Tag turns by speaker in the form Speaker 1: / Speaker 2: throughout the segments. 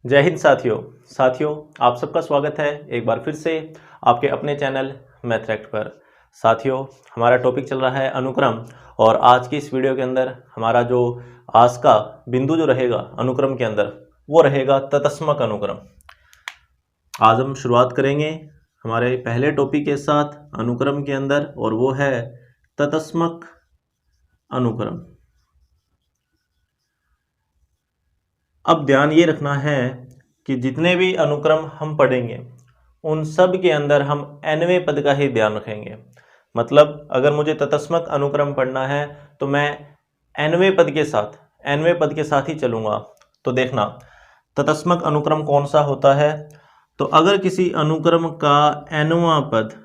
Speaker 1: जय हिंद साथियों आप सबका स्वागत है एक बार फिर से आपके अपने चैनल मैथरेक्ट पर। साथियों, हमारा टॉपिक चल रहा है अनुक्रम और आज की इस वीडियो के अंदर हमारा जो आज का बिंदु जो रहेगा अनुक्रम के अंदर वो रहेगा तत्समक अनुक्रम। आज हम शुरुआत करेंगे हमारे पहले टॉपिक के साथ अनुक्रम के अंदर और वो है तत्समक अनुक्रम। अब ध्यान ये रखना है कि जितने भी अनुक्रम हम पढ़ेंगे उन सब के अंदर हम nवें पद का ही ध्यान रखेंगे। मतलब अगर मुझे तत्समक अनुक्रम पढ़ना है तो मैं nवें पद के साथ ही चलूँगा। तो देखना तत्समक अनुक्रम कौन सा होता है। तो अगर किसी अनुक्रम का nवां पद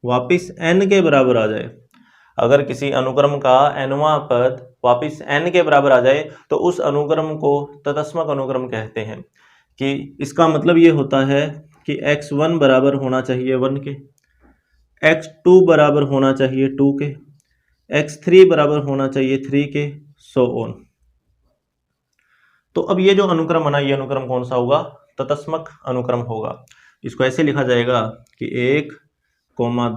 Speaker 1: वापिस n के बराबर आ जाए, अगर किसी अनुक्रम का nवां पद वापिस n के बराबर आ जाए तो उस अनुक्रम को तत्समक अनुक्रम कहते हैं। कि इसका मतलब ये होता है कि x1 बराबर होना चाहिए 1 के, x2 बराबर होना चाहिए 2 के, x3 बराबर होना चाहिए 3 के, सो ऑन। तो अब ये जो अनुक्रम बना, ये अनुक्रम कौन सा होगा? तत्समक अनुक्रम होगा। इसको ऐसे लिखा जाएगा कि 1,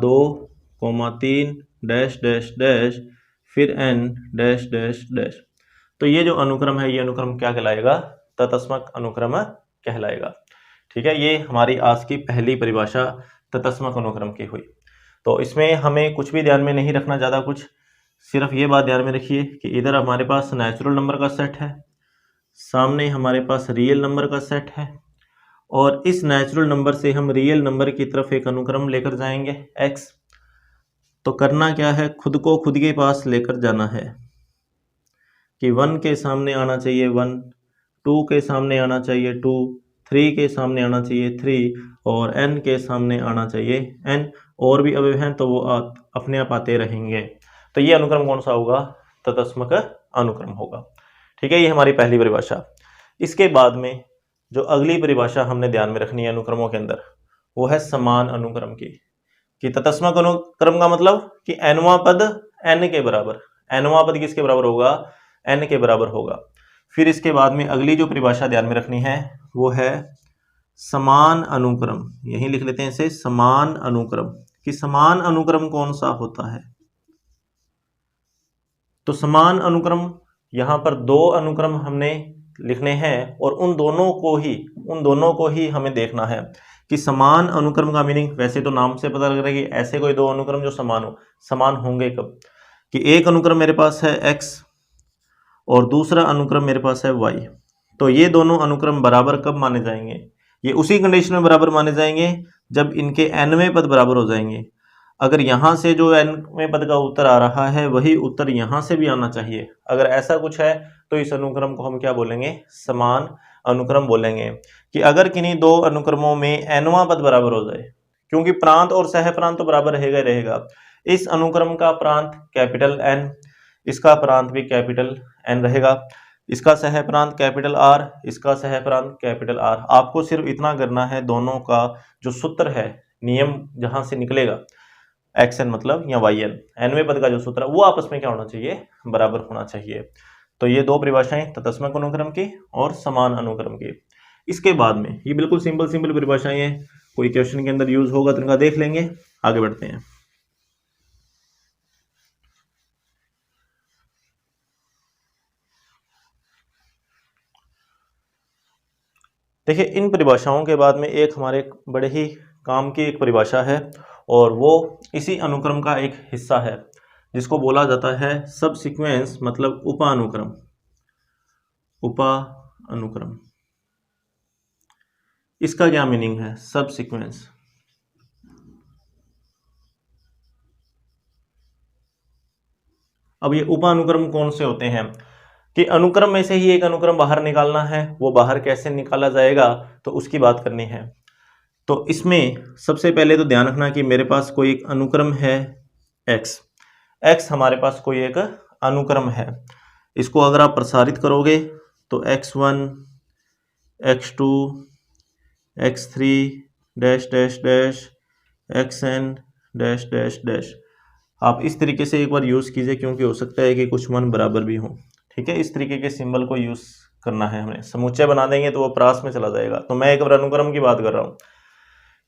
Speaker 1: 2, 3 डैश डैश डैश फिर n डैश डैश डैश। तो ये जो अनुक्रम है ये अनुक्रम क्या कहलाएगा? तत्समक अनुक्रम कहलाएगा। ठीक है, ये हमारी आज की पहली परिभाषा तत्समक अनुक्रम की हुई। तो इसमें हमें कुछ भी ध्यान में नहीं रखना, ज़्यादा कुछ, सिर्फ ये बात ध्यान में रखिए कि इधर हमारे पास नेचुरल नंबर का सेट है, सामने हमारे पास रियल नंबर का सेट है और इस नेचुरल नंबर से हम रियल नंबर की तरफ एक अनुक्रम लेकर जाएंगे x। तो करना क्या है, खुद को खुद के पास लेकर जाना है कि 1 के सामने आना चाहिए 1, 2 के सामने आना चाहिए 2, 3 के सामने आना चाहिए 3 और n के सामने आना चाहिए n। और भी अवयव हैं तो वो अपने आप आते रहेंगे। तो ये अनुक्रम कौन सा होगा? तत्समक अनुक्रम होगा। ठीक है, ये हमारी पहली परिभाषा। इसके बाद में जो अगली परिभाषा हमने ध्यान में रखनी है अनुक्रमों के अंदर वो है समान अनुक्रम की। कि तत्समक अनुक्रम का मतलब कि nवां पद n के बराबर, nवां पद किसके बराबर होगा? n के बराबर होगा। फिर इसके बाद में अगली जो परिभाषा ध्यान में रखनी है वो है समान अनुक्रम। यही लिख लेते हैं इसे, समान अनुक्रम। कि समान अनुक्रम कौन सा होता है? तो समान अनुक्रम, यहां पर दो अनुक्रम हमने लिखने हैं और उन दोनों को ही हमें देखना है कि समान अनुक्रम का मीनिंग, वैसे तो नाम से पता लग रहा है कि ऐसे कोई दो अनुक्रम जो समान होंगे कब? कि एक अनुक्रम मेरे पास है x और दूसरा अनुक्रम मेरे पास है y। तो ये दोनों अनुक्रम बराबर कब माने जाएंगे? ये उसी कंडीशन में बराबर माने जाएंगे जब इनके nवें पद बराबर हो जाएंगे। अगर यहाँ से जो nवें पद का उत्तर आ रहा है वही उत्तर यहाँ से भी आना चाहिए। अगर ऐसा कुछ है तो इस अनुक्रम को हम क्या बोलेंगे? समान अनुक्रम बोलेंगे। कि अगर किन्हीं दो अनुक्रमों में nवां पद बराबर हो जाए, क्योंकि प्रांत और सह प्रांत तो बराबर रहेगा ही रहेगा। इस अनुक्रम का प्रांत कैपिटल N, इसका प्रांत भी कैपिटल N रहेगा, इसका सह प्रांत कैपिटल R, इसका सह प्रांत कैपिटल R। आपको सिर्फ इतना करना है, दोनों का जो सूत्र है, नियम जहां से निकलेगा xn मतलब या yn, nवें पद का जो सूत्र है वो आपस में क्या होना चाहिए? बराबर होना चाहिए। तो ये दो परिभाषाएं तत्समक अनुक्रम की और समान अनुक्रम की। इसके बाद में ये बिल्कुल सिंपल परिभाषाएं हैं, कोई क्वेश्चन के अंदर यूज होगा तो इनका देख लेंगे। आगे बढ़ते हैं। देखिए, इन परिभाषाओं के बाद में एक हमारे बड़े ही काम की एक परिभाषा है और वो इसी अनुक्रम का एक हिस्सा है जिसको बोला जाता है सब सीक्वेंस, मतलब उपानुक्रम। उपानुक्रम, इसका क्या मीनिंग है? सब सीक्वेंस। अब ये उपानुक्रम कौन से होते हैं? कि अनुक्रम में से ही एक अनुक्रम बाहर निकालना है, वो बाहर कैसे निकाला जाएगा तो उसकी बात करनी है। तो इसमें सबसे पहले तो ध्यान रखना कि मेरे पास कोई एक अनुक्रम है x हमारे पास कोई एक अनुक्रम है। इसको अगर आप प्रसारित करोगे तो x1, x2, x3 dash dash dash xn dash dash dash. आप इस तरीके से एक बार यूज़ कीजिए, क्योंकि हो सकता है कि कुछ मान बराबर भी हों। ठीक है, इस तरीके के सिंबल को यूज़ करना है, हमें समुच्चय बना देंगे तो वो प्रास में चला जाएगा। तो मैं एक बार अनुक्रम की बात कर रहा हूँ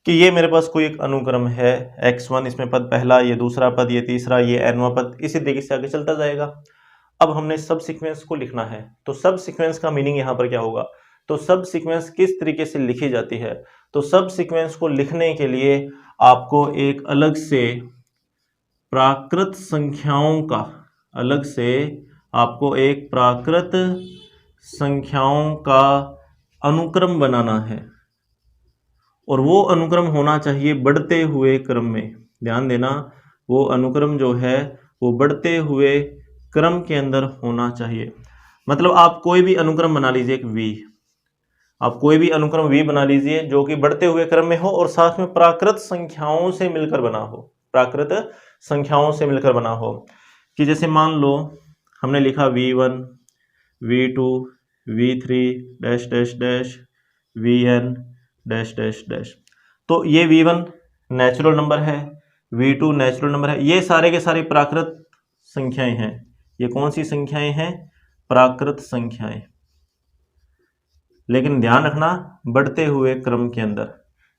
Speaker 1: कि ये मेरे पास कोई एक अनुक्रम है x1, इसमें पद पहला, ये दूसरा पद, ये तीसरा, ये nवां पद, इसी तरीके से आगे चलता जाएगा। अब हमने सब सीक्वेंस को लिखना है, तो सब सीक्वेंस का मीनिंग यहाँ पर क्या होगा, तो सब सीक्वेंस किस तरीके से लिखी जाती है, तो सब सीक्वेंस को लिखने के लिए आपको एक अलग से प्राकृत संख्याओं का, अलग से आपको एक प्राकृत संख्याओं का अनुक्रम बनाना है, और वो अनुक्रम होना चाहिए बढ़ते हुए क्रम में। ध्यान देना, वो अनुक्रम जो है वो बढ़ते हुए क्रम के अंदर होना चाहिए। मतलब आप कोई भी अनुक्रम बना लीजिए, एक v, आप कोई भी अनुक्रम v बना लीजिए जो कि बढ़ते हुए क्रम में हो और साथ में प्राकृत संख्याओं से मिलकर बना हो, प्राकृत संख्याओं से मिलकर बना हो। कि जैसे मान लो हमने लिखा v1, v2, v3 dash dash dash, vn dash dash dash. तो ये v1 नेचुरल नंबर है, v2 नेचुरल नंबर है, ये सारे के सारे प्राकृत संख्याएं हैं। ये कौन सी संख्याएं हैं, प्राकृत संख्याएं। लेकिन ध्यान रखना बढ़ते हुए क्रम के अंदर।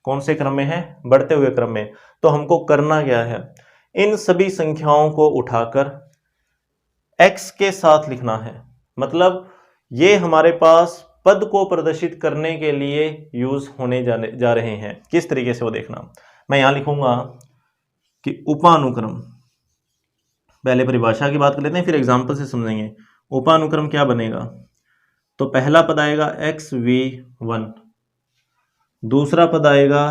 Speaker 1: कौन से क्रम में है, बढ़ते हुए क्रम में। तो हमको करना क्या है, इन सभी संख्याओं को उठाकर x के साथ लिखना है। मतलब ये हमारे पास पद को प्रदर्शित करने के लिए यूज होने जा रहे हैं। किस तरीके से वो देखना, मैं यहां लिखूंगा कि उपानुक्रम, पहले परिभाषा की बात कर लेते हैं फिर एग्जाम्पल से समझेंगे। उपानुक्रम क्या बनेगा, तो पहला पद आएगा xv1, दूसरा पद आएगा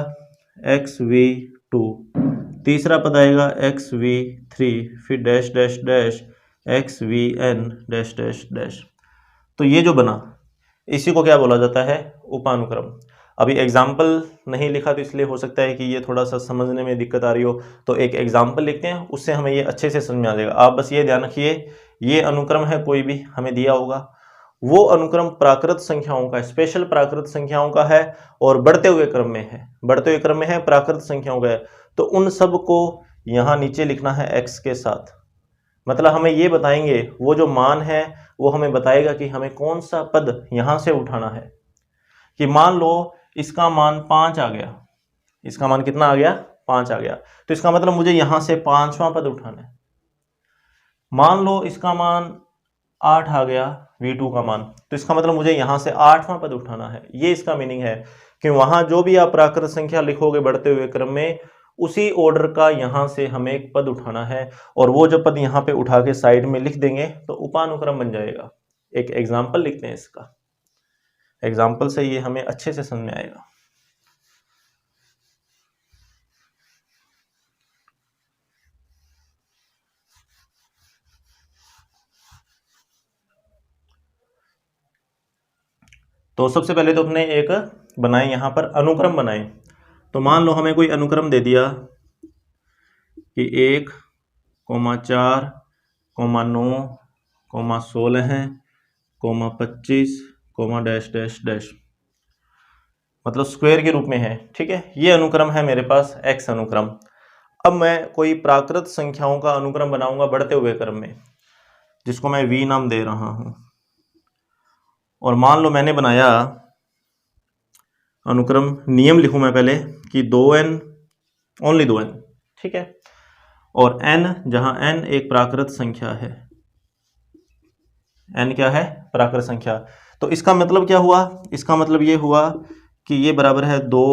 Speaker 1: xv2, तीसरा पद आएगा xv3, फिर dash dash dash xvn dash dash dash. तो ये जो बना इसी को क्या बोला जाता है, उपानुक्रम। अभी एग्जाम्पल नहीं लिखा तो इसलिए हो सकता है कि ये थोड़ा सा समझने में दिक्कत आ रही हो, तो एक एग्जाम्पल लिखते हैं, उससे हमें ये अच्छे से समझ में आ जाएगा। आप बस ये ध्यान रखिए, ये अनुक्रम है कोई भी हमें दिया होगा, वो अनुक्रम प्राकृत संख्याओं का, स्पेशल प्राकृत संख्याओं का है और बढ़ते हुए क्रम में है, बढ़ते हुए क्रम में है, प्राकृत संख्याओं का है। तो उन सब को यहाँ नीचे लिखना है x के साथ। मतलब हमें ये बताएंगे, वो जो मान है वो हमें बताएगा कि हमें कौन सा पद यहां से उठाना है। कि मान लो इसका मान 5 आ गया, इसका मान कितना आ गया, 5 आ गया, तो इसका मतलब मुझे यहां से 5वां पद उठाना है। मान लो इसका मान 8 आ गया, v2 का मान, तो इसका मतलब मुझे यहां से 8वां पद उठाना है। ये इसका मीनिंग है कि वहां जो भी आप प्राकृत संख्या लिखोगे बढ़ते हुए क्रम में, उसी ऑर्डर का यहां से हमें एक पद उठाना है, और वो जो पद यहां पे उठा के साइड में लिख देंगे तो उपानुक्रम बन जाएगा। एक एग्जाम्पल लिखते हैं इसका, एग्जाम्पल से ये हमें अच्छे से समझ में आएगा। तो सबसे पहले तो अपने एक बनाए, यहां पर अनुक्रम बनाए। तो मान लो हमें कोई अनुक्रम दे दिया कि 1, 4, 9, 16 है, 25, डैश डैश डैश, मतलब स्क्वायर के रूप में है। ठीक है, ये अनुक्रम है मेरे पास x अनुक्रम। अब मैं कोई प्राकृत संख्याओं का अनुक्रम बनाऊंगा बढ़ते हुए क्रम में, जिसको मैं v नाम दे रहा हूं। और मान लो मैंने बनाया अनुक्रम, नियम लिखूं मैं पहले कि 2n, ओनली 2n, ठीक है, और n, जहां n एक प्राकृत संख्या है, n क्या है, प्राकृत संख्या। तो इसका मतलब क्या हुआ, इसका मतलब ये हुआ कि ये बराबर है 2,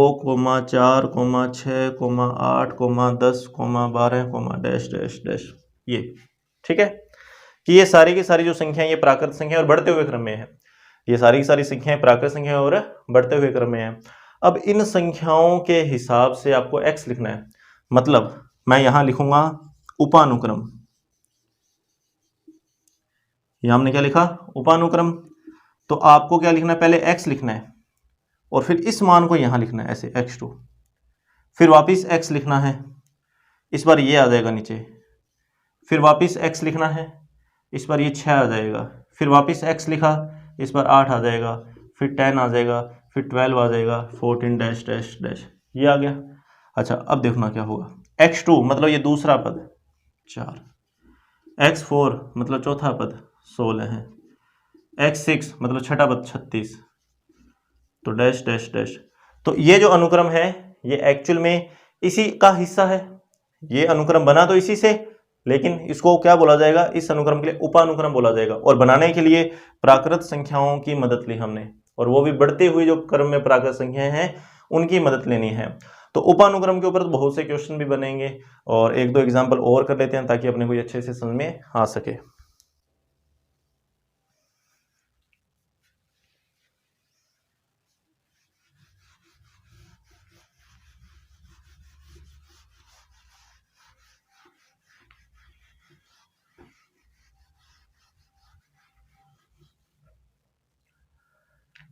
Speaker 1: 4, 6, 8, 10, 12, डैश डैश डैश, ये। ठीक है, कि ये सारी की सारी जो संख्या ये प्राकृत संख्या और बढ़ते हुए क्रम में है, ये सारी की सारी संख्याएं प्राकृत संख्या और बढ़ते हुए क्रम में है। अब इन संख्याओं के हिसाब से आपको x लिखना है। मतलब मैं यहां लिखूंगा उपानुक्रम, यहां हमने क्या लिखा, उपानुक्रम। तो आपको क्या लिखना है, पहले x लिखना है और फिर इस मान को यहां लिखना है ऐसे x2, फिर वापिस x लिखना है, इस बार ये आ जाएगा नीचे, फिर वापिस x लिखना है, इस बार ये 6 आ जाएगा, फिर वापिस x लिखा, इस बार 8 आ जाएगा, फिर 10 आ जाएगा, फिर 12 आ जाएगा, 14 डैश डैश डैश, ये आ गया। अच्छा, अब देखना क्या होगा, x2 मतलब ये दूसरा पद 4, x4 मतलब चौथा पद 16 है, x6 मतलब छठा पद 36, तो डैश डैश डैश। तो ये जो अनुक्रम है ये एक्चुअल में इसी का हिस्सा है, ये अनुक्रम बना तो इसी से, लेकिन इसको क्या बोला जाएगा, इस अनुक्रम के लिए उपानुक्रम बोला जाएगा। और बनाने के लिए प्राकृत संख्याओं की मदद ली हमने, और वो भी बढ़ते हुए जो क्रम में प्राकृत संख्याएं हैं उनकी मदद लेनी है। तो उपानुक्रम के ऊपर तो बहुत से क्वेश्चन भी बनेंगे, और एक दो एग्जाम्पल और कर लेते हैं ताकि अपने को अच्छे से समझ में आ सके।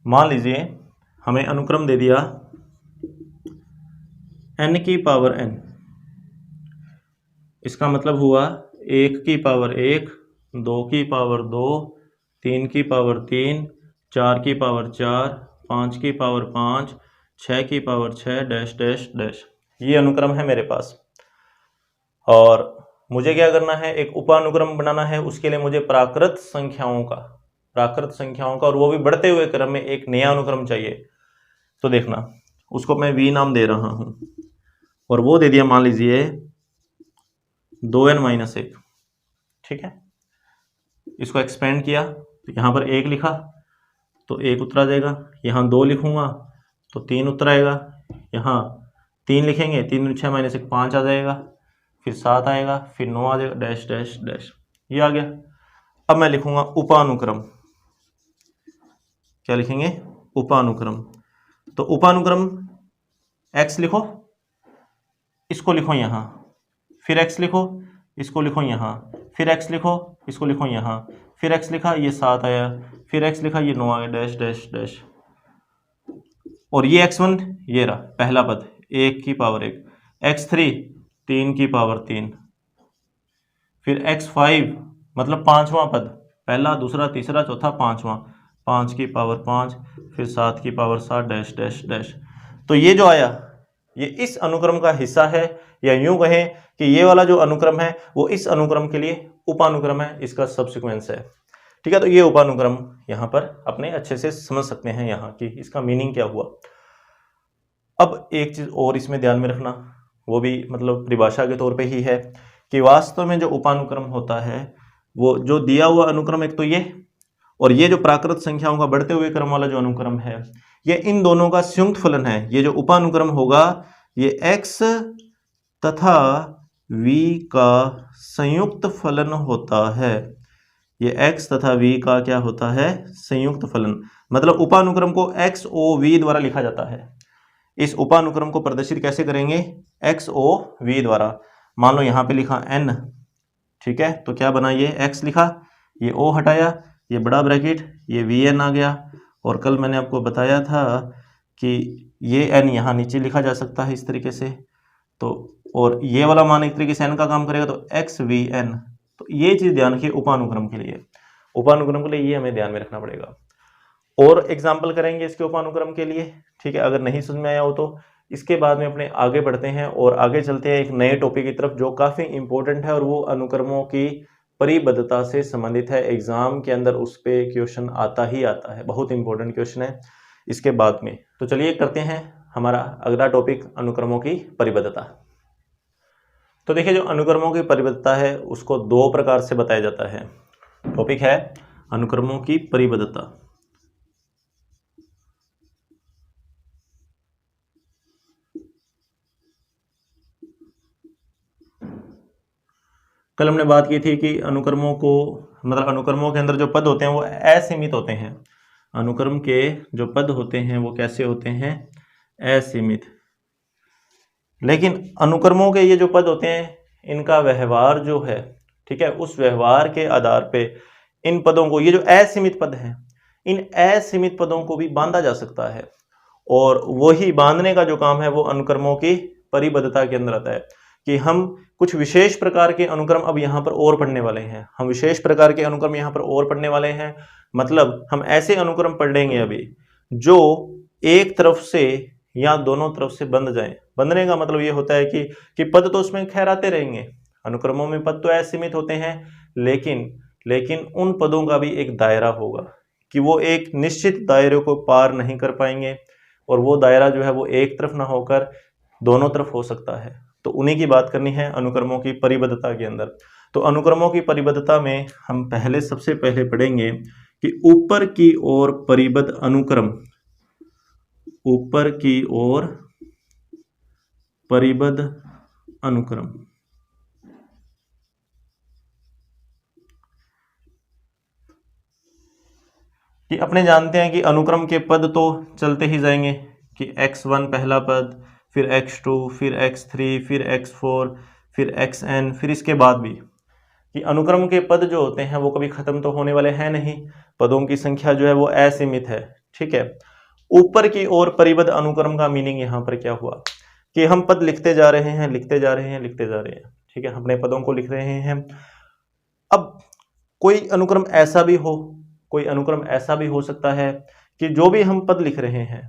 Speaker 1: मान लीजिए हमें अनुक्रम दे दिया n की पावर n, इसका मतलब हुआ 1 की पावर 1, 2 की पावर 2, 3 की पावर 3, 4 की पावर 4, 5 की पावर 5, 6 की पावर 6 डैश डैश डैश। ये अनुक्रम है मेरे पास, और मुझे क्या करना है, एक उपानुक्रम बनाना है। उसके लिए मुझे प्राकृत संख्याओं का और वो भी बढ़ते हुए क्रम में एक नया अनुक्रम चाहिए। तो देखना, उसको मैं v नाम दे रहा हूं, और वो दे दिया मान लीजिए 2n-1, ठीक है। इसको एक्सपेंड किया तो यहां पर 1 लिखा तो 1 उतरा जाएगा, यहां 2 लिखूंगा तो 3 उतर आएगा, यहाँ 3 लिखेंगे 3 6 -1 5 आ जाएगा, फिर 7 आएगा, फिर 9 आ जाएगा, डैश डैश डैश। ये आ गया। अब मैं लिखूंगा उपानुक्रम। क्या लिखेंगे, उपानुक्रम। तो उपानुक्रम x लिखो, इसको लिखो यहाँ, फिर x लिखो, इसको लिखो यहाँ, फिर x लिखो, इसको लिखो यहाँ, फिर x लिखा ये 7 आया, फिर x लिखा ये 9 आ गया, डैश डैश डैश। और ये x1 ये रहा पहला पद 1 की पावर 1, x3 3 की पावर 3, फिर x5 मतलब पांचवा पद, पहला दूसरा तीसरा चौथा पांचवा, 5 की पावर 5, फिर 7 की पावर 7 डैश डैश डैश। तो ये जो आया ये इस अनुक्रम का हिस्सा है, या यूं कहें कि ये वाला जो अनुक्रम है वो इस अनुक्रम के लिए उपानुक्रम है, इसका सबसिक्वेंस है, ठीक है। तो ये उपानुक्रम यहाँ पर अपने अच्छे से समझ सकते हैं यहाँ की इसका मीनिंग क्या हुआ। अब एक चीज और इसमें ध्यान में रखना, वो भी मतलब परिभाषा के तौर पे ही है, कि वास्तव में जो उपानुक्रम होता है वो जो दिया हुआ अनुक्रम एक तो ये, और ये जो प्राकृत संख्याओं का बढ़ते हुए क्रम वाला जो अनुक्रम है ये इन दोनों का संयुक्त फलन है। ये जो उपानुक्रम होगा ये x तथा v का संयुक्त फलन होता है। ये x तथा v का क्या होता है, संयुक्त फलन। मतलब उपानुक्रम को XOV द्वारा लिखा जाता है। इस उपानुक्रम को प्रदर्शित कैसे करेंगे, XOV द्वारा। मान लो यहाँ पे लिखा n, ठीक है, तो क्या बना, ये x लिखा, ये O हटाया, ये बड़ा ब्रैकेट, ये Vn आ गया। और कल मैंने आपको बताया था कि ये n यहाँ नीचे लिखा जा सकता है इस तरीके से, तो और ये वाला मान एक तरीके से n का काम करेगा, तो XVn। तो ये चीज ध्यान रखिए उपानुक्रम के लिए, उपानुक्रम के लिए ये हमें ध्यान में रखना पड़ेगा। और एग्जाम्पल करेंगे इसके उपानुक्रम के लिए, ठीक है। अगर नहीं समझ में आया हो तो इसके बाद में अपने आगे बढ़ते हैं और आगे चलते हैं एक नए टॉपिक की तरफ जो काफी इंपॉर्टेंट है, और वो अनुक्रमों की परिबद्धता से संबंधित है। एग्जाम के अंदर उस पे क्वेश्चन आता ही आता है, बहुत इंपॉर्टेंट क्वेश्चन है इसके बाद में। तो चलिए करते हैं हमारा अगला टॉपिक, अनुक्रमों की परिबद्धता। तो देखिए जो अनुक्रमों की परिबद्धता है उसको दो प्रकार से बताया जाता है। टॉपिक है अनुक्रमों की परिबद्धता। कल हमने बात की थी कि अनुक्रमों को मतलब अनुक्रमों के अंदर जो पद होते हैं वो असीमित होते हैं। अनुक्रम के जो पद होते हैं वो कैसे होते हैं, असीमित। लेकिन अनुक्रमों के ये जो पद होते हैं इनका व्यवहार जो है, ठीक है, उस व्यवहार के आधार पे इन पदों को, ये जो असीमित पद हैं, इन असीमित पदों को भी बांधा जा सकता है। और वही बांधने का जो काम है वो अनुक्रमों की परिबद्धता के अंदर आता है, कि हम कुछ विशेष प्रकार के अनुक्रम अब यहाँ पर और पढ़ने वाले हैं। हम विशेष प्रकार के अनुक्रम यहाँ पर और पढ़ने वाले हैं, मतलब हम ऐसे अनुक्रम पढ़ेंगे अभी जो एक तरफ से या दोनों तरफ से बंध जाएं। बंधने का मतलब ये होता है कि पद तो उसमें खैर आते रहेंगे, अनुक्रमों में पद तो असीमित होते हैं, लेकिन उन पदों का भी एक दायरा होगा। कि वो एक निश्चित दायरे को पार नहीं कर पाएंगे, और वो दायरा जो है वो एक तरफ ना होकर दोनों तरफ हो सकता है। तो उन्हीं की बात करनी है अनुक्रमों की परिबद्धता के अंदर। तो अनुक्रमों की परिबद्धता में हम सबसे पहले पढ़ेंगे कि ऊपर की ओर परिबद्ध अनुक्रम, ऊपर की ओर परिबद्ध अनुक्रम, कि अपने जानते हैं कि अनुक्रम के पद तो चलते ही जाएंगे कि x1 पहला पद, फिर x2, फिर x3, फिर x4, फिर xn, फिर इसके बाद भी कि अनुक्रम के पद जो होते हैं वो कभी खत्म तो होने वाले हैं नहीं, पदों की संख्या जो है वो असीमित है। ठीक है, ऊपर की ओर परिबद्ध अनुक्रम का मीनिंग यहाँ पर क्या हुआ कि हम पद लिखते जा रहे हैं, लिखते जा रहे हैं, लिखते जा रहे हैं। ठीक है, अपने पदों को लिख रहे हैं। अब कोई अनुक्रम ऐसा भी हो, कोई अनुक्रम ऐसा भी हो सकता है कि जो भी हम पद लिख रहे हैं,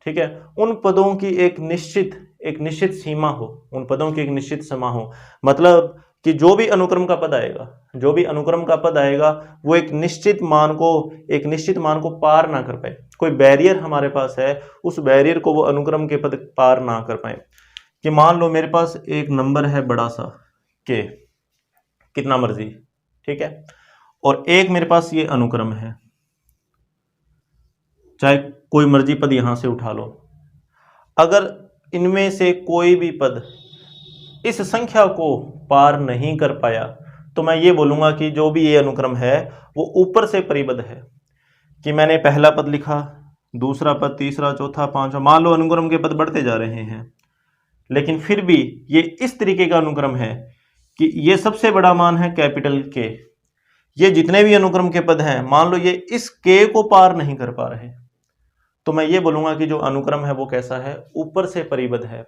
Speaker 1: ठीक है, उन पदों की एक निश्चित सीमा हो, उन पदों की एक निश्चित सीमा हो। मतलब कि जो भी अनुक्रम का पद आएगा, जो भी अनुक्रम का पद आएगा वो एक निश्चित मान को पार ना कर पाए। कोई बैरियर हमारे पास है, उस बैरियर को वो अनुक्रम के पद पार ना कर पाए। कि मान लो मेरे पास एक नंबर है बड़ा सा के, कितना मर्जी, ठीक है, और एक मेरे पास ये अनुक्रम है, चाहे कोई मर्जी पद यहां से उठा लो। अगर इनमें से कोई भी पद इस संख्या को पार नहीं कर पाया तो मैं ये बोलूंगा कि जो भी ये अनुक्रम है वो ऊपर से परिबद्ध है। कि मैंने पहला पद लिखा, दूसरा पद, तीसरा, चौथा, पांचवा, मान लो अनुक्रम के पद बढ़ते जा रहे हैं, लेकिन फिर भी ये इस तरीके का अनुक्रम है कि ये सबसे बड़ा मान है कैपिटल के, ये जितने भी अनुक्रम के पद हैं मान लो ये इस के को पार नहीं कर पा रहे, तो मैं ये बोलूंगा कि जो अनुक्रम है वो कैसा है, ऊपर से परिबद्ध है।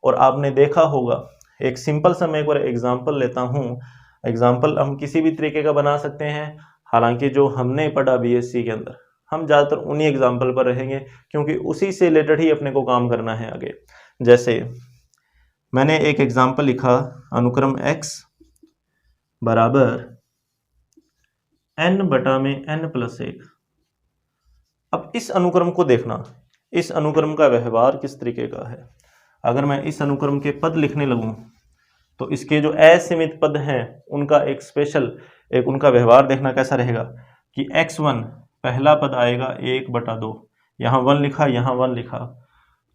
Speaker 1: और आपने देखा होगा, एक सिंपल सा मैं एक बार एग्जाम्पल लेता हूं। एग्जाम्पल हम किसी भी तरीके का बना सकते हैं, हालांकि जो हमने पढ़ा बीएससी के अंदर हम ज़्यादातर उन्हीं एग्जाम्पल पर रहेंगे क्योंकि उसी से रिलेटेड ही अपने को काम करना है आगे। जैसे मैंने एक एग्जाम्पल लिखा, अनुक्रम x बराबर n बटा में n+1। अब इस अनुक्रम को देखना, इस अनुक्रम का व्यवहार किस तरीके का है। अगर मैं इस अनुक्रम के पद लिखने लगूं तो इसके जो असीमित पद हैं उनका एक स्पेशल एक उनका व्यवहार देखना कैसा रहेगा कि x1 पहला पद आएगा 1/2, यहाँ 1 लिखा, यहाँ 1 लिखा।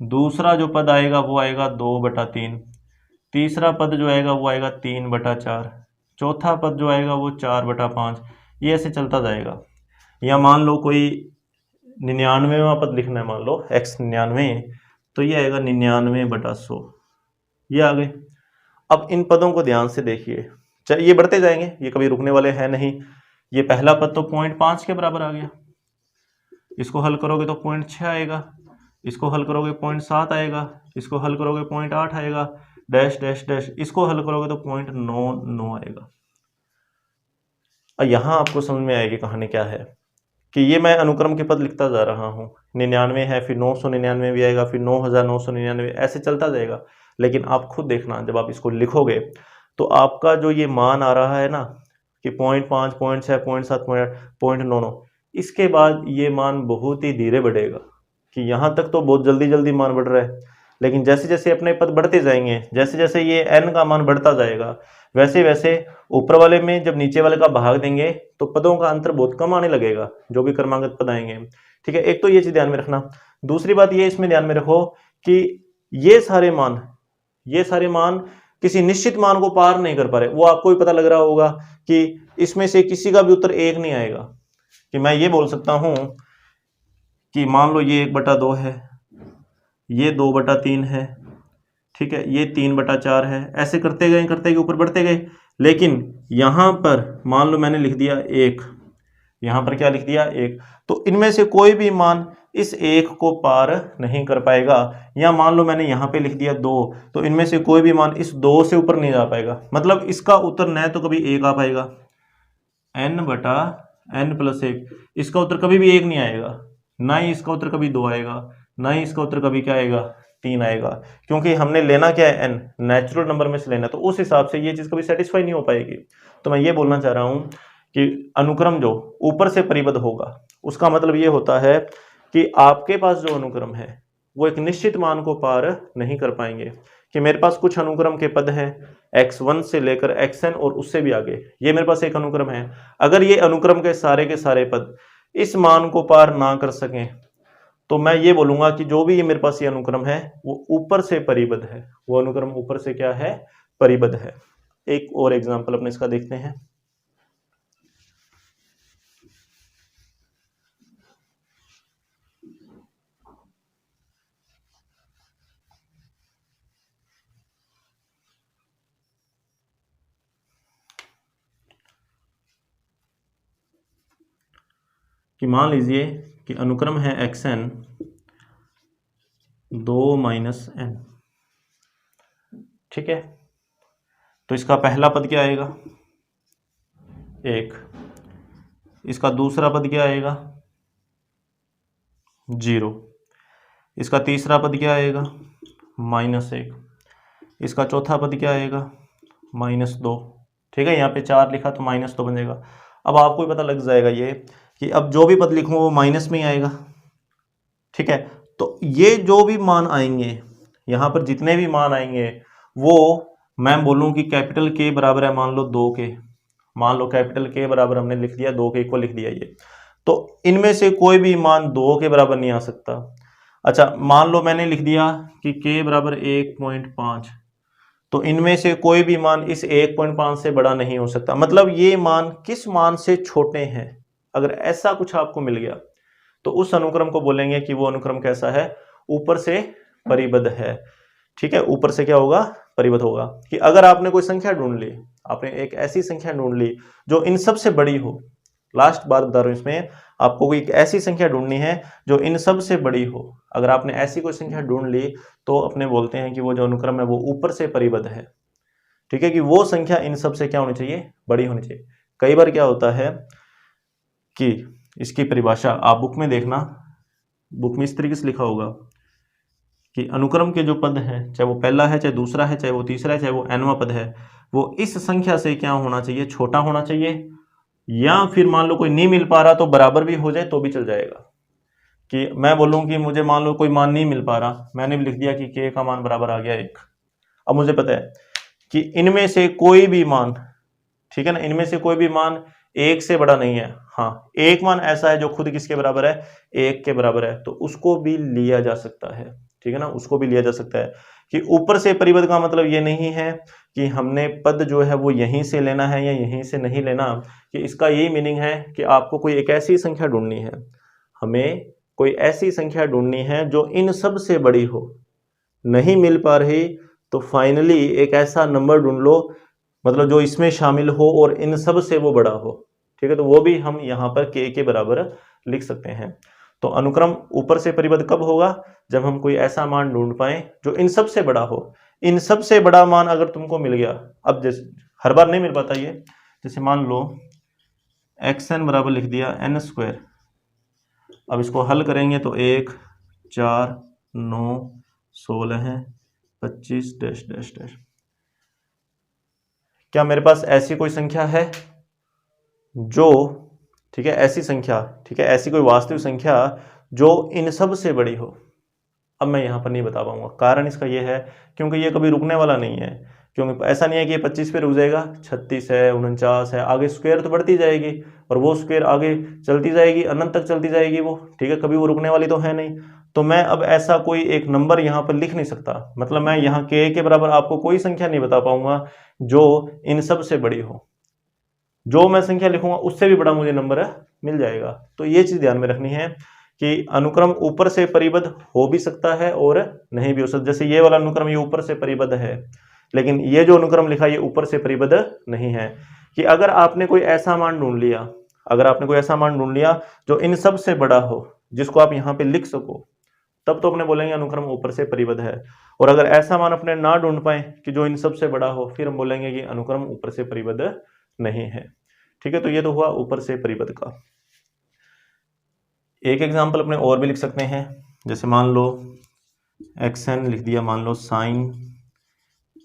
Speaker 1: दूसरा जो पद आएगा वो आएगा 2/3, तीसरा पद जो आएगा वो आएगा 3/4, चौथा पद जो आएगा वो 4/5। ये ऐसे चलता जाएगा। या मान लो कोई 99वां पद लिखना है, मान लो x99, तो ये आएगा 99/100। ये आ गए। अब इन पदों को ध्यान से देखिए, चाहे ये बढ़ते जाएंगे, ये कभी रुकने वाले हैं नहीं। ये पहला पद तो 0.5 के बराबर आ गया, इसको हल करोगे तो 0.6 आएगा, इसको हल करोगे 0.7 आएगा, इसको हल करोगे 0.8 आएगा, डैश डैश डैश, इसको हल करोगे तो 0.99 आएगा। और यहां आपको समझ में आएगी कहानी क्या है कि ये मैं अनुक्रम के पद लिखता जा रहा हूँ। 99 है, फिर 999 भी आएगा, फिर 9999, ऐसे चलता जाएगा। लेकिन आप खुद देखना, जब आप इसको लिखोगे तो आपका जो ये मान आ रहा है ना कि 0.5, 0.6, 0.7, 0.99, इसके बाद ये मान बहुत ही धीरे बढ़ेगा। कि यहाँ तक तो बहुत जल्दी जल्दी मान बढ़ रहा है, लेकिन जैसे जैसे अपने पद बढ़ते जाएंगे, जैसे जैसे ये n का मान बढ़ता जाएगा, वैसे वैसे ऊपर वाले में जब नीचे वाले का भाग देंगे तो पदों का अंतर बहुत कम आने लगेगा, जो भी क्रमांकित पद आएंगे। ठीक है, एक तो ये चीज ध्यान में रखना। दूसरी बात ये इसमें ध्यान में रखो कि ये सारे मान किसी निश्चित मान को पार नहीं कर पा रहे। वो आपको भी पता लग रहा होगा कि इसमें से किसी का भी उत्तर 1 नहीं आएगा। कि मैं ये बोल सकता हूं कि मान लो ये 1/2 है, ये 2/3 है, ठीक है, ये 3/4 है, ऐसे करते गए ऊपर बढ़ते गए। लेकिन यहां पर मान लो मैंने लिख दिया 1, यहां पर क्या लिख दिया 1, तो इनमें से कोई भी मान इस 1 को पार नहीं कर पाएगा। या मान लो मैंने यहां पे लिख दिया 2, तो इनमें से कोई भी मान इस 2 से ऊपर नहीं जा पाएगा। मतलब इसका उत्तर न तो कभी 1 आ पाएगा, n/n+1, इसका उत्तर कभी भी 1 नहीं आएगा, ना ही इसका उत्तर कभी 2 आएगा, ना ही इसका उत्तर कभी क्या आएगा 3 आएगा। क्योंकि हमने लेना क्या है, n नेचुरल नंबर में से लेना, तो उस हिसाब से ये चीज कभी सेटिस्फाई नहीं हो पाएगी। तो मैं ये बोलना चाह रहा हूं कि अनुक्रम जो ऊपर से परिबद्ध होगा उसका मतलब ये होता है कि आपके पास जो अनुक्रम है वो एक निश्चित मान को पार नहीं कर पाएंगे, कि मेरे पास कुछ अनुक्रम के पद हैं x1 से लेकर xn और उससे भी आगे, ये मेरे पास एक अनुक्रम है। अगर ये अनुक्रम के सारे पद इस मान को पार ना कर सकें तो मैं ये बोलूंगा कि जो भी ये मेरे पास ये अनुक्रम है वो ऊपर से परिबद्ध है, वो अनुक्रम ऊपर से क्या है, परिबद्ध है। एक और एग्जांपल अपने इसका देखते हैं। कि मान लीजिए कि अनुक्रम है xn 2 - n, ठीक है। तो इसका पहला पद क्या आएगा, 1। इसका दूसरा पद क्या आएगा, 0। इसका तीसरा पद क्या आएगा, -1। इसका चौथा पद क्या आएगा, -2। ठीक है, यहाँ पे 4 लिखा तो -2 बन जाएगा। अब आपको पता लग जाएगा ये कि अब जो भी पद लिखूँ वो माइनस में ही आएगा, ठीक है। तो ये जो भी मान आएंगे, यहाँ पर जितने भी मान आएंगे वो मैं बोलूँ कि कैपिटल के बराबर है, मान लो 2 के, मान लो कैपिटल के बराबर हमने लिख दिया, 2 के इक्वल लिख दिया ये, तो इनमें से कोई भी मान 2 के बराबर नहीं आ सकता। अच्छा, मान लो मैंने लिख दिया कि k बराबर 1.5, तो इनमें से कोई भी मान इस 1.5 से बड़ा नहीं हो सकता। मतलब ये मान किस मान से छोटे हैं, अगर ऐसा कुछ आपको मिल गया तो उस अनुक्रम को बोलेंगे कि वो अनुक्रम कैसा है, ऊपर से परिबद्ध है। ठीक है, ऊपर से क्या होगा, परिबद्ध होगा। कि अगर आपने कोई संख्या ढूंढ ली, आपने एक ऐसी संख्या ढूंढ ली जो इन सब से बड़ी हो, लास्ट बात बता रहा हूं, इसमें आपको कोई एक ऐसी संख्या ढूंढनी है जो इन सब से बड़ी हो। अगर आपने ऐसी कोई संख्या ढूंढ ली तो अपने बोलते हैं कि वो जो अनुक्रम है वो ऊपर से परिबद्ध है। ठीक है, कि वो संख्या इन सब से क्या होनी चाहिए, बड़ी होनी चाहिए। कई बार क्या होता है कि इसकी परिभाषा आप बुक में देखना, बुक में इस तरीके से लिखा होगा कि अनुक्रम के जो पद हैं, चाहे वो पहला है, चाहे दूसरा है, चाहे वो तीसरा है, चाहे वो nवां पद है, वो इस संख्या से क्या होना चाहिए, छोटा होना चाहिए। या फिर मान लो कोई नहीं मिल पा रहा तो बराबर भी हो जाए तो भी चल जाएगा। कि मैं बोलूं कि मुझे मान लो कोई मान नहीं मिल पा रहा, मैंने भी लिख दिया कि k का मान बराबर आ गया 1। अब मुझे पता है कि इनमें से कोई भी मान, ठीक है ना, इनमें से कोई भी मान 1 से बड़ा नहीं है। हाँ, एक मान ऐसा है जो खुद किसके बराबर है, 1 के बराबर है, तो उसको भी लिया जा सकता है। ठीक है ना, उसको भी लिया जा सकता है। कि ऊपर से परिबद्ध का मतलब ये नहीं है कि हमने पद जो है वो यहीं से लेना है या यहीं से नहीं लेना, कि इसका यही मीनिंग है कि आपको कोई एक ऐसी संख्या ढूंढनी है, हमें कोई ऐसी संख्या ढूंढनी है जो इन सब से बड़ी हो। नहीं मिल पा रही तो फाइनली एक ऐसा नंबर ढूंढ लो, मतलब जो इसमें शामिल हो और इन सब से वो बड़ा हो। ठीक है, तो वो भी हम यहाँ पर k के बराबर लिख सकते हैं। तो अनुक्रम ऊपर से परिबद्ध कब होगा, जब हम कोई ऐसा मान ढूंढ पाए जो इन सब से बड़ा हो। इन सब से बड़ा मान अगर तुमको मिल गया, अब जैसे हर बार नहीं मिल पाता ये, जैसे मान लो xn बराबर लिख दिया n²। अब इसको हल करेंगे तो 1 4 9 16 25 डैश डैश डैश। क्या मेरे पास ऐसी कोई संख्या है जो, ठीक है, ऐसी संख्या, ठीक है, ऐसी कोई वास्तविक संख्या जो इन सब से बड़ी हो? अब मैं यहाँ पर नहीं बता पाऊंगा। कारण इसका ये है क्योंकि ये कभी रुकने वाला नहीं है। क्योंकि ऐसा नहीं है कि ये 25 पे रुक जाएगा, 36 है, 49 है, आगे स्क्वायर तो बढ़ती जाएगी और वो स्क्वायर आगे चलती जाएगी, अनंत तक चलती जाएगी वो। ठीक है, कभी वो रुकने वाली तो है नहीं। तो मैं अब ऐसा कोई एक नंबर यहाँ पर लिख नहीं सकता। मतलब मैं यहाँ के बराबर आपको कोई संख्या नहीं बता पाऊंगा जो इन सब से बड़ी हो। जो मैं संख्या लिखूंगा उससे भी बड़ा मुझे नंबर मिल जाएगा। तो ये चीज ध्यान में रखनी है कि अनुक्रम ऊपर से परिबद्ध हो भी सकता है और नहीं भी हो सकता। जैसे ये वाला अनुक्रम ये ऊपर से परिबद्ध है, लेकिन ये जो अनुक्रम लिखा ये ऊपर से परिबद्ध नहीं है। कि अगर आपने कोई ऐसा मान ढूंढ लिया, अगर आपने कोई ऐसा मान ढूंढ लिया जो इन सब से बड़ा हो, जिसको आप यहाँ पे लिख सको, तब तो अपने बोलेंगे अनुक्रम ऊपर से परिबद्ध है। और अगर ऐसा मान अपने ना ढूंढ पाए कि जो इन सब से बड़ा हो, फिर हम बोलेंगे कि अनुक्रम ऊपर से परिबद्ध नहीं है। ठीक है, तो ये तो हुआ ऊपर से परिबद्ध का। एक एग्जांपल अपने और भी लिख सकते हैं। जैसे मान लो xn लिख दिया, मान लो sin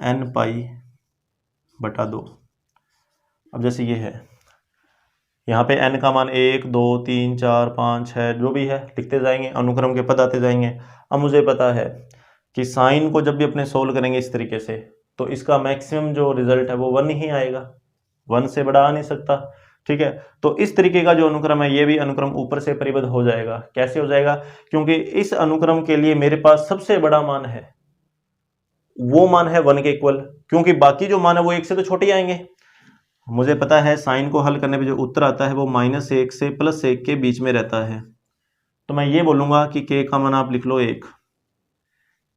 Speaker 1: n π/2। अब जैसे ये है, यहाँ पे n का मान 1 2 3 4 5 6 जो भी है लिखते जाएंगे, अनुक्रम के पद आते जाएंगे। अब मुझे पता है कि साइन को जब भी अपने सोल्व करेंगे इस तरीके से, तो इसका मैक्सिमम जो रिजल्ट है वो 1 ही आएगा, 1 से बड़ा आ नहीं सकता। ठीक है, तो इस तरीके का जो अनुक्रम है ये भी अनुक्रम ऊपर से परिबद्ध हो जाएगा। कैसे हो जाएगा? क्योंकि इस अनुक्रम के लिए मेरे पास सबसे बड़ा मान है, वो मान है 1 के इक्वल, क्योंकि बाकी जो मान है वो 1 से तो छोटे ही आएंगे। मुझे पता है साइन को हल करने पे जो उत्तर आता है वो -1 से +1 के बीच में रहता है। तो मैं ये बोलूंगा कि k का मान आप लिख लो 1।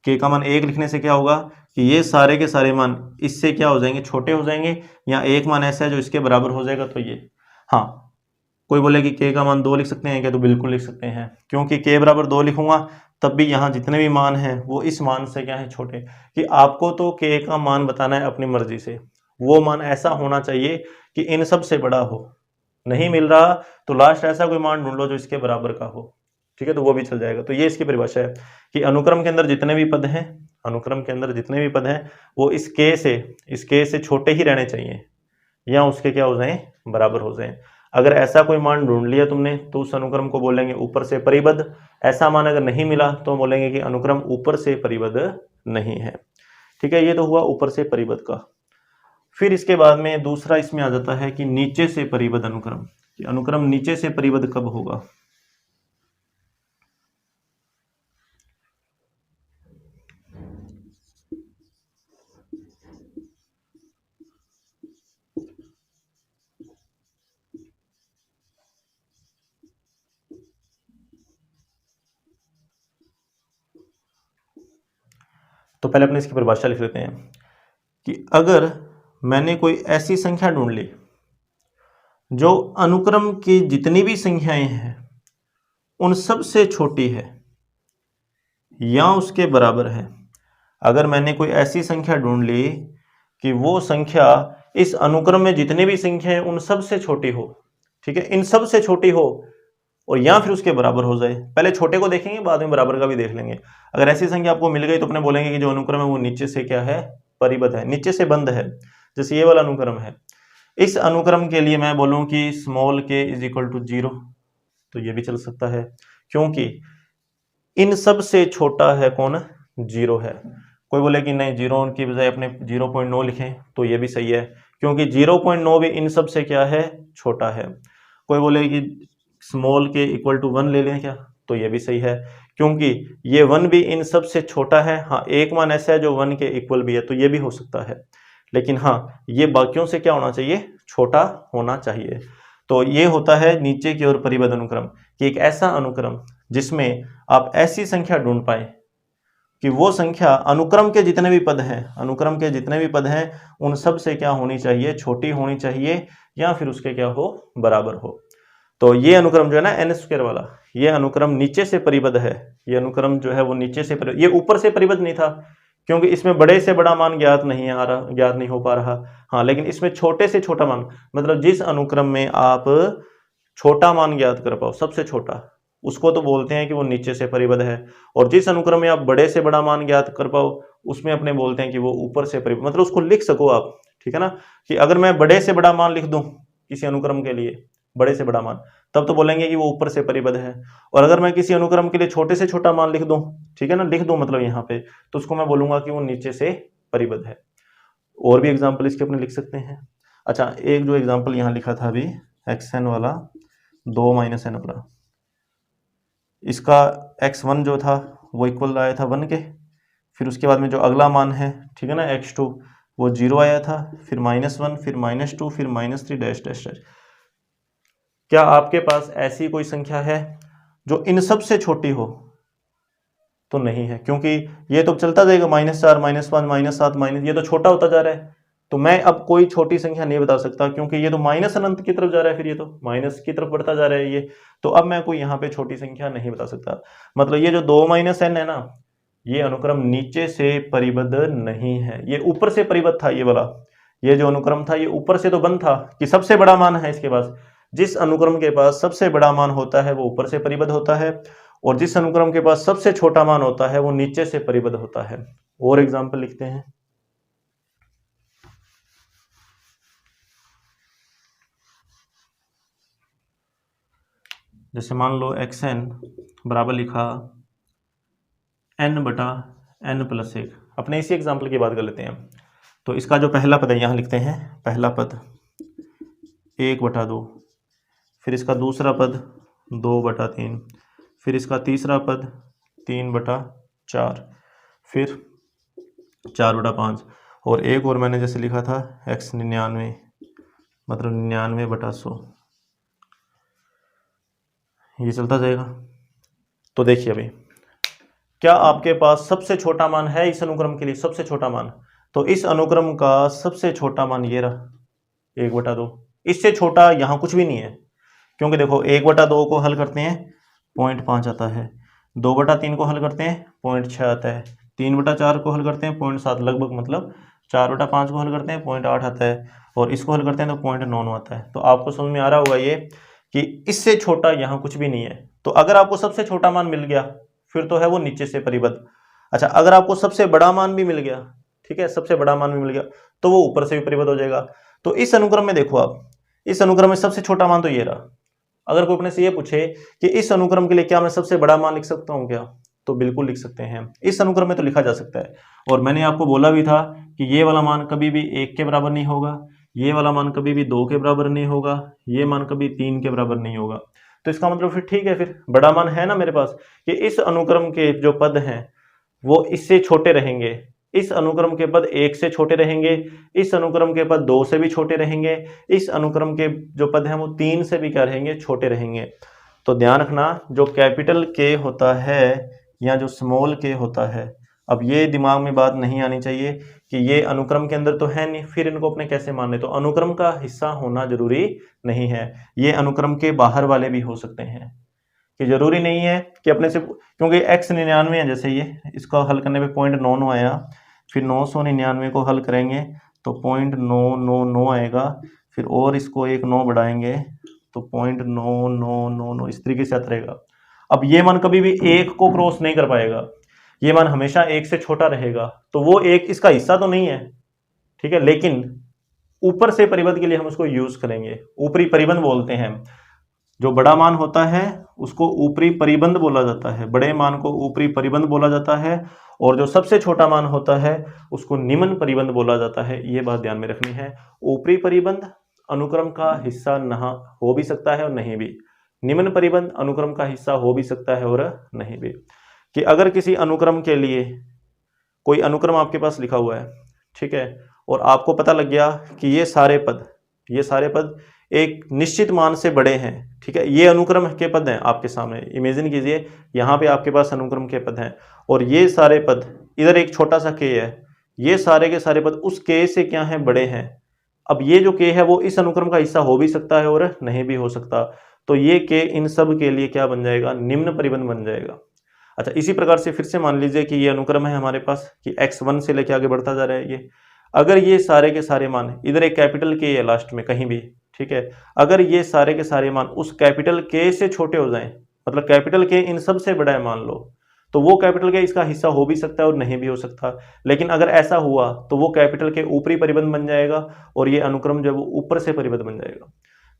Speaker 1: k का मान 1 लिखने से क्या होगा कि ये सारे के सारे मान इससे क्या हो जाएंगे, छोटे हो जाएंगे, या एक मान ऐसा है जो इसके बराबर हो जाएगा। तो ये, हाँ, कोई बोले कि k का मान 2 लिख सकते हैं क्या, तो बिल्कुल लिख सकते हैं, क्योंकि k बराबर 2 लिखूंगा तब भी यहाँ जितने भी मान हैं वो इस मान से क्या है, छोटे। कि आपको तो k का मान बताना है अपनी मर्जी से, वो मान ऐसा होना चाहिए कि इन सब से बड़ा हो। नहीं मिल रहा तो लास्ट ऐसा कोई मान ढूंढ लो जो इसके बराबर का हो। ठीक है, तो वो भी चल जाएगा। तो ये इसकी परिभाषा है कि अनुक्रम के अंदर जितने भी पद हैं, अनुक्रम के अंदर जितने भी पद हैं वो इस k से छोटे ही रहने चाहिए, या उसके क्या हो जाएं, बराबर हो जाएं। अगर ऐसा कोई मान ढूंढ लिया तुमने तो उस अनुक्रम को बोलेंगे ऊपर से परिबद्ध। ऐसा मान अगर नहीं मिला तो बोलेंगे कि अनुक्रम ऊपर से परिबद्ध नहीं है। ठीक है, ये तो हुआ ऊपर से परिबद्ध का। फिर इसके बाद में दूसरा इसमें आ जाता है कि नीचे से परिबद्ध अनुक्रम। कि अनुक्रम नीचे से परिबद्ध कब होगा? तो पहले अपने इसकी परिभाषा लिख लेते हैं कि अगर मैंने कोई ऐसी संख्या ढूंढ ली जो अनुक्रम की जितनी भी संख्याएं हैं उन सब से छोटी है या उसके बराबर है। अगर मैंने कोई ऐसी संख्या ढूंढ ली कि वो संख्या इस अनुक्रम में जितनी भी संख्या है उन सब से छोटी हो, ठीक है, इन सब से छोटी हो, और या फिर उसके बराबर हो जाए। पहले छोटे को देखेंगे, बाद में बराबर का भी देख लेंगे। अगर ऐसी संख्या आपको मिल गई तो अपने बोलेंगे कि जो अनुक्रम है वो नीचे से क्या है, परिबद्ध है, नीचे से बंद है। जैसे ये वाला अनुक्रम है, इस अनुक्रम के लिए मैं बोलूं कि स्मॉल k = 0, तो ये भी चल सकता है, क्योंकि इन सब से छोटा है कौन, 0 है। कोई बोले कि नहीं 0 की बजाय अपने 0.9 लिखें, तो ये भी सही है, क्योंकि 0.9 भी इन सब से क्या है, छोटा है। कोई बोले कि स्मॉल k = 1 ले लें क्या, तो ये भी सही है, क्योंकि ये 1 भी इन सब से छोटा है। हाँ, एक मान ऐसा है जो 1 के इक्वल भी है, तो ये भी हो सकता है, लेकिन हाँ ये बाकियों से क्या होना चाहिए, छोटा होना चाहिए। तो ये होता है नीचे की ओर परिबद्ध अनुक्रम, कि एक ऐसा अनुक्रम जिसमें आप ऐसी संख्या ढूंढ पाए कि वो संख्या अनुक्रम के जितने भी पद हैं, अनुक्रम के जितने भी पद हैं उन सब से क्या होनी चाहिए, छोटी होनी चाहिए, या फिर उसके क्या हो, बराबर हो। तो ये अनुक्रम जो है ना n² वाला, ये अनुक्रम नीचे से परिबद्ध है। ये अनुक्रम जो है वो नीचे से ये ऊपर से परिबद्ध नहीं था, क्योंकि इसमें बड़े से बड़ा मान ज्ञात नहीं हो पा रहा। हाँ, लेकिन इसमें छोटे से छोटा मान, मतलब जिस अनुक्रम में आप छोटा मान ज्ञात कर पाओ, सबसे छोटा, उसको तो बोलते हैं कि वो नीचे से परिबद्ध है। और जिस अनुक्रम में आप बड़े से बड़ा मान ज्ञात कर पाओ उसमें अपने बोलते हैं कि वो ऊपर से परिबद्ध, मतलब उसको लिख सको आप। ठीक है ना, कि अगर मैं बड़े से बड़ा मान लिख दूं किसी अनुक्रम के लिए, बड़े से बड़ा मान, तब तो बोलेंगे कि वो ऊपर से परिबद्ध है। और अगर मैं किसी अनुक्रम के लिए छोटे से छोटा मान लिख दूं, ठीक है ना, लिख दूं मतलब यहाँ पे, तो उसको मैं बोलूंगा कि वो नीचे से परिबद्ध है। और भी एग्जाम्पल इसके अपने लिख सकते हैं। अच्छा, एक जो एग्जाम्पल यहाँ लिखा था अभी xn वाला 2 - n वाला, इसका x1 जो था वो इक्वल आया था 1 के, फिर उसके बाद में जो अगला मान है, ठीक है ना, x2, वो 0 आया था, फिर -1, फिर -2, फिर -3 डैश डैश डैश। क्या आपके पास ऐसी कोई संख्या है जो इन सब से छोटी हो? तो नहीं है, क्योंकि ये तो चलता जाएगा, -4, -5, -7, ये तो छोटा होता जा रहा है। तो मैं अब कोई छोटी संख्या नहीं बता सकता, क्योंकि ये तो माइनस अनंत की तरफ जा रहा है, फिर ये तो माइनस की तरफ बढ़ता जा रहा है ये। तो अब मैं कोई यहाँ पे छोटी संख्या नहीं बता सकता। मतलब ये जो 2 - n है ना, ये अनुक्रम नीचे से परिबद्ध नहीं है, ये ऊपर से परिबद्ध था। ये वाला, ये जो अनुक्रम था ये ऊपर से तो बंद था कि सबसे बड़ा मान है इसके पास। जिस अनुक्रम के पास सबसे बड़ा मान होता है वो ऊपर से परिबद्ध होता है, और जिस अनुक्रम के पास सबसे छोटा मान होता है वो नीचे से परिबद्ध होता है। और एग्जाम्पल लिखते हैं। जैसे मान लो xn बराबर लिखा n/n+1। अपने इसी एग्जाम्पल की बात कर लेते हैं। तो इसका जो पहला पद है यहाँ लिखते हैं, पहला पद 1/2, फिर इसका दूसरा पद 2/3, फिर इसका तीसरा पद 3/4, फिर 4/5, और एक और मैंने जैसे लिखा था x99 मतलब 99/100। ये चलता जाएगा। तो देखिए अभी क्या आपके पास सबसे छोटा मान है इस अनुक्रम के लिए? सबसे छोटा मान, तो इस अनुक्रम का सबसे छोटा मान ये रहा 1/2। इससे छोटा यहाँ कुछ भी नहीं है, क्योंकि देखो 1/2 को हल करते हैं 0.5 आता है, 2/3 को हल करते हैं 0.6 आता है, 3/4 को हल करते हैं 0.7 लगभग, मतलब 4/5 को हल करते हैं 0.8 आता है, और इसको हल करते हैं तो 0.9 आता है। तो आपको समझ में आ रहा होगा ये कि इससे छोटा यहाँ कुछ भी नहीं है। तो अगर आपको सबसे छोटा मान मिल गया फिर तो है वो नीचे से परिबद्ध। अच्छा, अगर आपको सबसे बड़ा मान भी मिल गया, ठीक है, सबसे बड़ा मान भी मिल गया, तो वो ऊपर से भी परिबद्ध हो जाएगा। तो इस अनुक्रम में देखो आप, इस अनुक्रम में सबसे छोटा मान तो ये रहा। अगर कोई अपने से ये पूछे कि इस अनुक्रम के लिए क्या मैं सबसे बड़ा मान लिख सकता हूँ क्या, तो बिल्कुल लिख सकते हैं। इस अनुक्रम में तो लिखा जा सकता है। और मैंने आपको बोला भी था कि ये वाला मान कभी भी 1 के बराबर नहीं होगा, ये वाला मान कभी भी 2 के बराबर नहीं होगा, ये मान कभी 3 के बराबर नहीं होगा। तो इसका मतलब फिर ठीक है, फिर बड़ा मान है ना मेरे पास, कि इस अनुक्रम के जो पद हैं वो इससे छोटे रहेंगे, इस अनुक्रम के पद 1 से छोटे रहेंगे, इस अनुक्रम के पद 2 से भी छोटे रहेंगे, इस अनुक्रम के जो पद हैं वो 3 से भी क्या रहेंगे, छोटे रहेंगे। तो ध्यान रखना, जो कैपिटल के होता है या जो स्मॉल के होता है, अब ये दिमाग में बात नहीं आनी चाहिए कि ये अनुक्रम के अंदर तो है नहीं, फिर इनको अपने कैसे मानने। तो अनुक्रम का हिस्सा होना जरूरी नहीं है, ये अनुक्रम के बाहर वाले भी हो सकते हैं, कि जरूरी नहीं है कि अपने से, क्योंकि x99 है, जैसे ये इसको हल करने पे 0.99 आया, फिर 999 को हल करेंगे तो 0.999 आएगा, फिर और इसको एक 9 बढ़ाएंगे तो 0.9999 इस तरीके से आता रहेगा। अब ये मान कभी भी 1 को क्रॉस नहीं कर पाएगा, ये मान हमेशा 1 से छोटा रहेगा, तो वो 1 इसका हिस्सा तो नहीं है, ठीक है, लेकिन ऊपर से परिबद्ध के लिए हम उसको यूज करेंगे, ऊपरी परिबंध बोलते हैं। जो बड़ा मान होता है उसको ऊपरी परिबंध बोला जाता है, बड़े मान को ऊपरी परिबंध बोला जाता है, और जो सबसे छोटा मान होता है उसको निम्न परिबंध बोला जाता है। ये बात ध्यान में रखनी है। ऊपरी परिबंध अनुक्रम का हिस्सा न हो भी सकता है और नहीं भी, निम्न परिबंध अनुक्रम का हिस्सा हो भी सकता है और नहीं भी। कि अगर किसी अनुक्रम के लिए कोई अनुक्रम आपके पास लिखा हुआ है, ठीक है, और आपको पता लग गया कि ये सारे पद एक निश्चित मान से बड़े हैं, ठीक है, ये अनुक्रम के पद हैं आपके सामने, इमेजिन कीजिए यहाँ पे आपके पास अनुक्रम के पद हैं, और ये सारे पद, इधर एक छोटा सा के है, ये सारे के सारे पद उस के से क्या है, बड़े हैं। अब ये जो के है वो इस अनुक्रम का हिस्सा हो भी सकता है और नहीं भी हो सकता, तो ये के इन सब के लिए क्या बन जाएगा, निम्न परिबंध बन जाएगा। अच्छा, इसी प्रकार से फिर से मान लीजिए कि ये अनुक्रम है हमारे पास कि x1 से लेके आगे बढ़ता जा रहा है ये, अगर ये सारे के सारे मान, इधर एक कैपिटल के है लास्ट में कहीं भी, ठीक है, अगर ये सारे के सारे मान उस कैपिटल के से छोटे हो जाएं, मतलब कैपिटल के इन सब से बड़ा है मान लो, तो वो कैपिटल के इसका हिस्सा हो भी सकता है और नहीं भी हो सकता। लेकिन अगर ऐसा हुआ तो वो कैपिटल के ऊपरी परिबंध बन जाएगा और ये अनुक्रम जो है वो ऊपर से परिबद्ध बन जाएगा।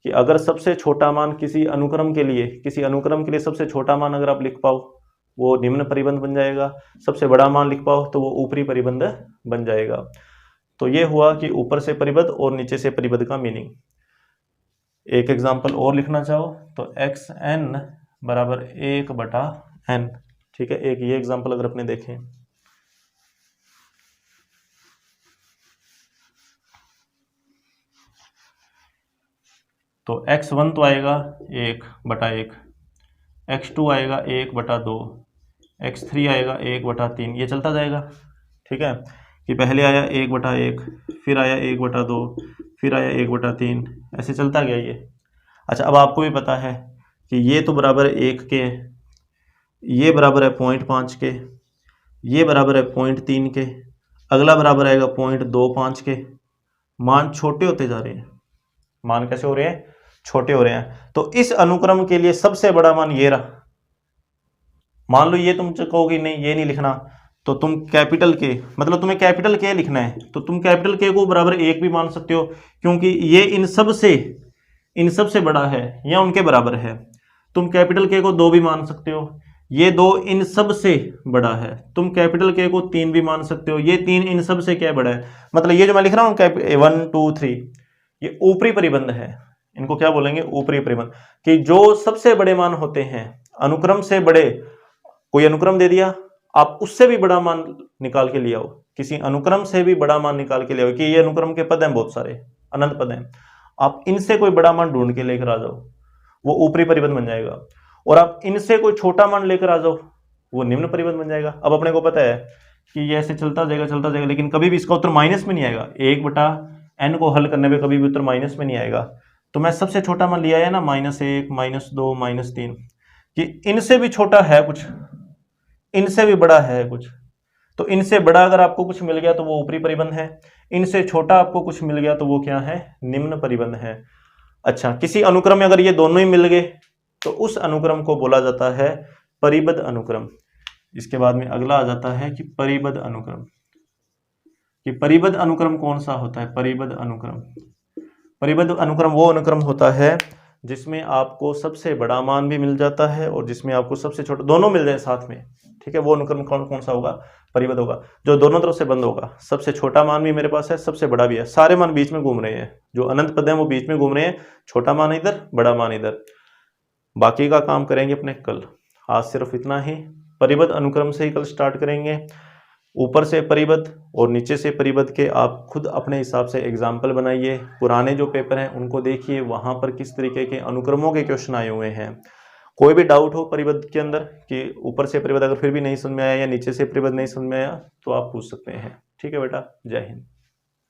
Speaker 1: कि अगर सबसे छोटा मान किसी अनुक्रम के लिए सबसे छोटा मान अगर आप लिख पाओ वो निम्न परिबंध बन जाएगा, सबसे बड़ा मान लिख पाओ तो वो ऊपरी परिबंध बन जाएगा। तो ये हुआ कि ऊपर से परिबद्ध और नीचे से परिबद्ध का मीनिंग। एक एग्जांपल और लिखना चाहो तो xn बराबर 1/n, ठीक है, एक ये एग्जांपल अगर अपने देखें तो x1 तो आएगा 1/1, x2 आएगा 1/2, x3 आएगा 1/3, ये चलता जाएगा, ठीक है, कि पहले आया 1/1, फिर आया 1/2, फिर आया 1/3, ऐसे चलता गया ये। अच्छा, अब आपको भी पता है कि ये तो बराबर है 1 के, ये बराबर है 0.5 के, ये बराबर है 0.3 के, अगला बराबर आएगा 0.25 के। मान छोटे होते जा रहे हैं, मान कैसे हो रहे हैं, छोटे हो रहे हैं। तो इस अनुक्रम के लिए सबसे बड़ा मान ये रहा। मान लो ये तुम कहोगे नहीं ये नहीं लिखना, तो तुम कैपिटल के, मतलब तुम्हें कैपिटल के लिखना है तो तुम कैपिटल के को बराबर 1 भी मान सकते हो, क्योंकि ये इन सब से बड़ा है या उनके बराबर है। तुम कैपिटल के को 2 भी मान सकते हो, ये 2 इन सब से बड़ा है। तुम कैपिटल के को 3 भी मान सकते हो, ये 3 इन सब से क्या बड़ा है। मतलब ये जो मैं लिख रहा हूँ 1 2 3, ये ऊपरी परिबंध है। इनको क्या बोलेंगे, ऊपरी परिबंध, कि जो सबसे बड़े मान होते हैं अनुक्रम से बड़े, कोई अनुक्रम दे दिया, आप उससे भी बड़ा मान निकाल के ले आओ, किसी अनुक्रम से भी बड़ा मान निकाल के ले आओ, कि ये अनुक्रम के पद हैं बहुत सारे, अनंत पद हैं, आप इनसे कोई बड़ा मान ढूंढ के लेकर आ जाओ, वो ऊपरी परिबंध बन जाएगा। और आप इनसे कोई छोटा मान लेकर आ जाओ, वो निम्न परिबंध बन जाएगा। अब अपने को पता है कि ये ऐसे चलता जाएगा, लेकिन कभी भी इसका उत्तर माइनस में नहीं आएगा। 1/n को हल करने पे कभी भी उत्तर माइनस में नहीं आएगा। तो मैं सबसे छोटा मान लिया है ना, -1 -2 -3, कि इनसे भी छोटा है कुछ, इनसे भी बड़ा है कुछ। तो इनसे बड़ा अगर आपको कुछ मिल गया तो वो ऊपरी परिबंध है, इनसे छोटा आपको कुछ मिल गया तो वो क्या है, निम्न परिबंध है। अच्छा, किसी अनुक्रम में अगर ये दोनों ही मिल गए तो उस अनुक्रम को बोला जाता है परिबद्ध अनुक्रम। इसके बाद में अगला आ जाता है कि परिबद्ध अनुक्रम, कि परिबद्ध अनुक्रम कौन सा होता है। परिबद्ध अनुक्रम, परिबद्ध अनुक्रम वो अनुक्रम होता है जिसमें आपको सबसे बड़ा मान भी मिल जाता है और जिसमें आपको सबसे छोटा, दोनों मिल जाए साथ में, ठीक है। वो अनुक्रम कौन सा होगा, परिबद्ध होगा, जो दोनों तरफ से बंद होगा। सबसे छोटा मान भी मेरे पास है, सबसे बड़ा भी है, सारे मान बीच में घूम रहे हैं, जो अनंत पद हैं वो बीच में घूम रहे हैं, छोटा मान इधर, बड़ा मान इधर। बाकी का काम करेंगे अपने कल। आज सिर्फ इतना ही, परिबद्ध अनुक्रम से ही कल स्टार्ट करेंगे। ऊपर से परिबद्ध और नीचे से परिबद्ध के आप खुद अपने हिसाब से एग्जाम्पल बनाइए। पुराने जो पेपर हैं उनको देखिए, वहां पर किस तरीके के अनुक्रमों के क्वेश्चन आए हुए हैं। कोई भी डाउट हो परिबद्ध के अंदर कि ऊपर से परिबद्ध अगर फिर भी नहीं समझ में आया या नीचे से परिबद्ध नहीं समझ में आया तो आप पूछ सकते हैं। ठीक है बेटा, जय हिंद।